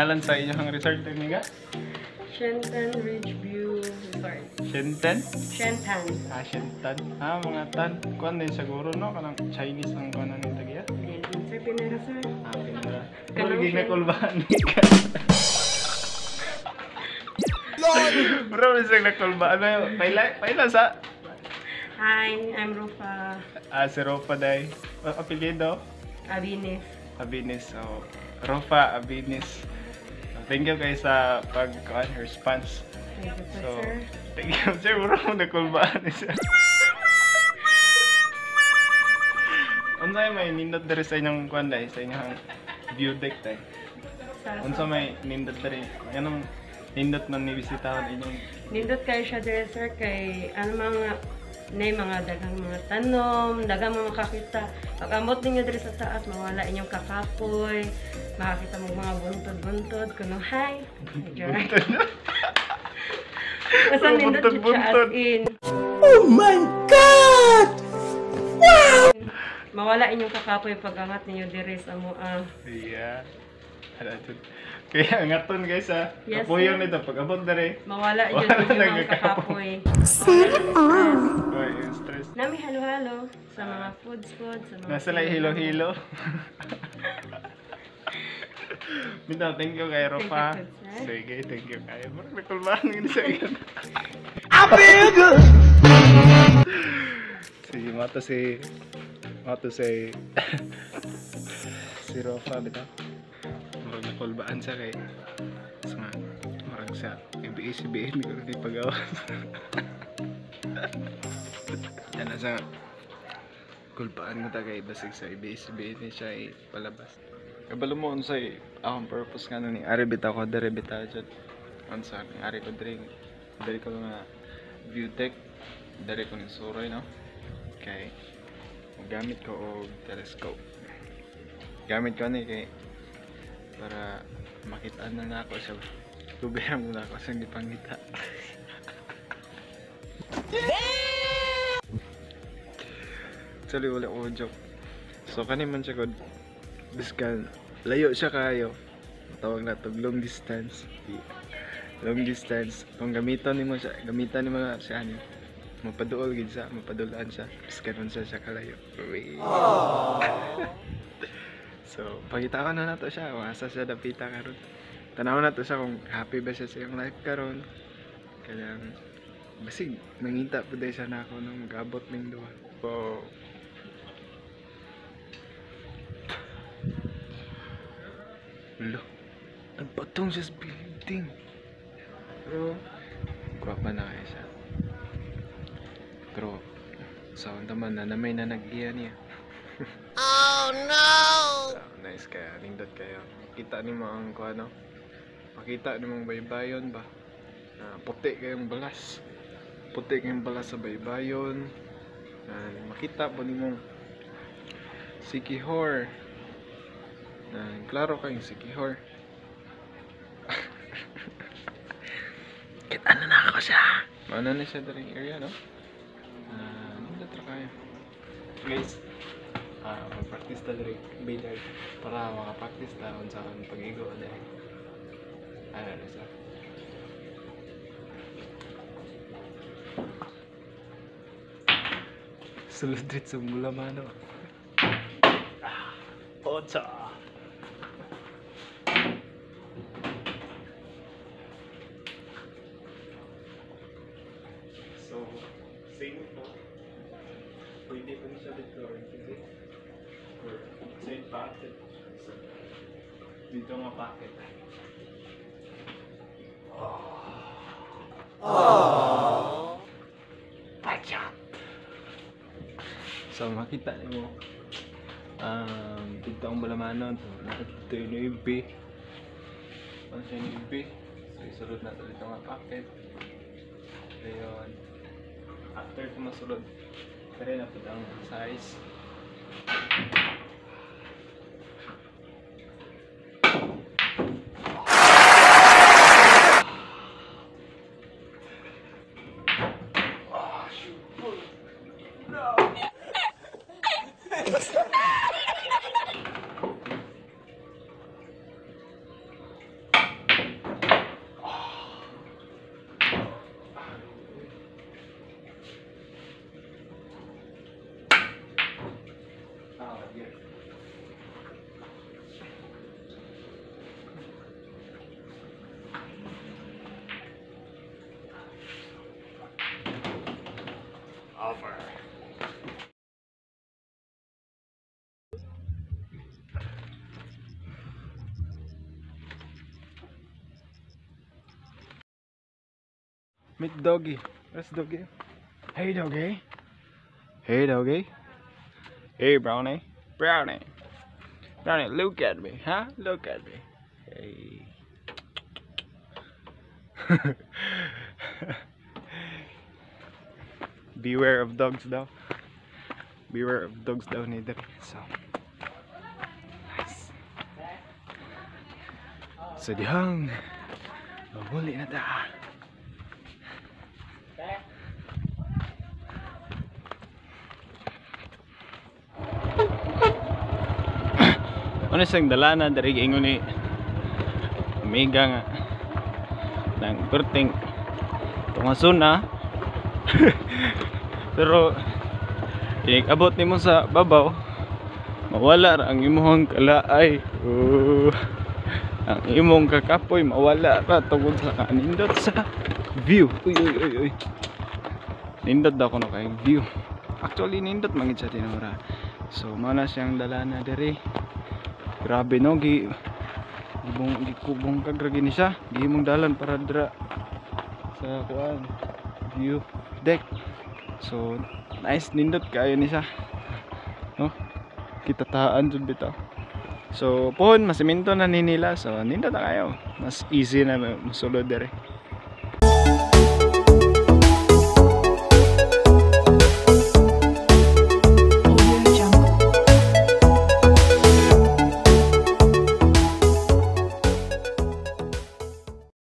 ngalan sa inyong resort nga? Shentan Ridge View Resort. Shentan? Shentan. Ah, Shentan. Ah, mga tan. Kuan din siguro no kanang Chinese ang kuan ng tagya. Sir, pinara sir. Ah, pinara. Kanang Kung siya. nakulbaan ni ka. Bro, isang nakulbaan na yun. Paila sa? Hi, I'm Rufa Ah, si Rofa day. Apelyido? Abines. Abines. So, Rofa Abines. Thank you guys sa response. Thank you po, So, sir. thank you sir. Bro, nakulbaan ni siya. Unsa may nindot diri sa inyong kuan day sa inyong view deck day? Unsa may nindot diri? Anong nindot man ni bisitahon inyong Nindot kayo siya dire, sir, kay mga dagang mga tanom, dagang mga makakita. Pag amot ninyo dire sa taas, mawala inyong kakapoy, makakita mo mga buntod-buntod, kuno hi. buntod? Basta nindot siya Buntod-buntod. as in. Oh my God! Wow! Mawala inyong kakapoy pag angat ninyo dire sa moa. Yeah. Kaya ngaton guys ha. Yes, Kapuyon sir. nito pag abot diri. Mawala Wala inyong nang mga kakapoy. Oy, yung stress. Nami halo-halo sa mga food, sa mga Nasa lang hilo-hilo. Bitaw, thank you kay Rofa. Thank you, sir. Sige, thank you kayo. Marang nakulbaan ng sa iyan. Sige, mato si Rofa, bitaw. Marang nakulbaan siya kay marang siya ibi-isibihin ko di pagawas. Yan na sa kulpaan mo tagay basig sa ibi-isibihin ni siya palabas. Kabalo mo unsay akong purpose nga ni ari bitaw ko dere bitaw jud. Unsa ari ko dere ko nga view deck dere ko ni suroy no. Okay. Gamit ko og telescope. Gamit ko ni kay para makita na ako siya. Tubayan mo na ako sa gipangita. Actually wala ko joke. So kani man siya kod biskan layo siya kayo. Tawag na to long distance. Long distance. Kung gamitan nimo siya siya ani. Mapaduol gid siya, mapadulaan siya. Biskan siya kalayo. So, pagita ko na nato siya, asa siya dapita karon. Tanaw na to siya kung happy ba siya sa iyong life karon. Kaya basig nanginta po dahil siya na ako nung mag-abot ng duwa. So, lo, nagpatong siya sa building. Pero, guwapa na kaya siya. Pero, sa naman na may nanaggiya niya. Oh no! So, nice kaya, nindot kayo. Kita ni mo ang kuano. Makita ni mong baybayon ba? Puti kayong balas. Puti kayong balas sa baybayon. Makita po ni mong Sikihor. Klaro kayong Sikihor. Kita na ako siya. Ano na siya daring area, no? Nindot ra kayo. Guys, mag-practice ta diri biday para maka-practice ta unsa ang pag-igo diri. Ano na sa sulod dito sa Bulamano. Otsa. So, same po. Pwede po siya dito rin. Or side pocket. So, dito nga pocket. Pacha! So makita niyo dito ang Bulamano. Dito yung UB. Ano siya yung UB? So isulod na dito nga pocket. Ayun. After ko masulod, pero na po ang size. over. Meet doggy. Where's doggy? Hey doggy. Hey doggy. Hey brownie. Brownie. Brownie, look at me, huh? Look at me. Hey. Beware of dogs daw. Beware of dogs daw ni Dre. So. Nice. So dihang. Mahuli na ta. Ano siyang dalana dari ingon ni Amiga nga ng perting tungason na. Pero abot nimo sa babaw mawala ra ang imong kalaay. Ang imong kakapoy mawala ra tungod sa kanindot sa view. Uy. Nindot daw ko no kay view. Actually nindot mangit sa tinura. So mao na siyang dalana diri. Grabe no, gikubong kagragi ni siya. Gihimong dalan para dira sa kuan view deck. So nice nindot kayo ni siya. No? Kitataan jud bitaw. So pohon masiminto na ni nila. So nindot na kayo. Mas easy na masulod diri.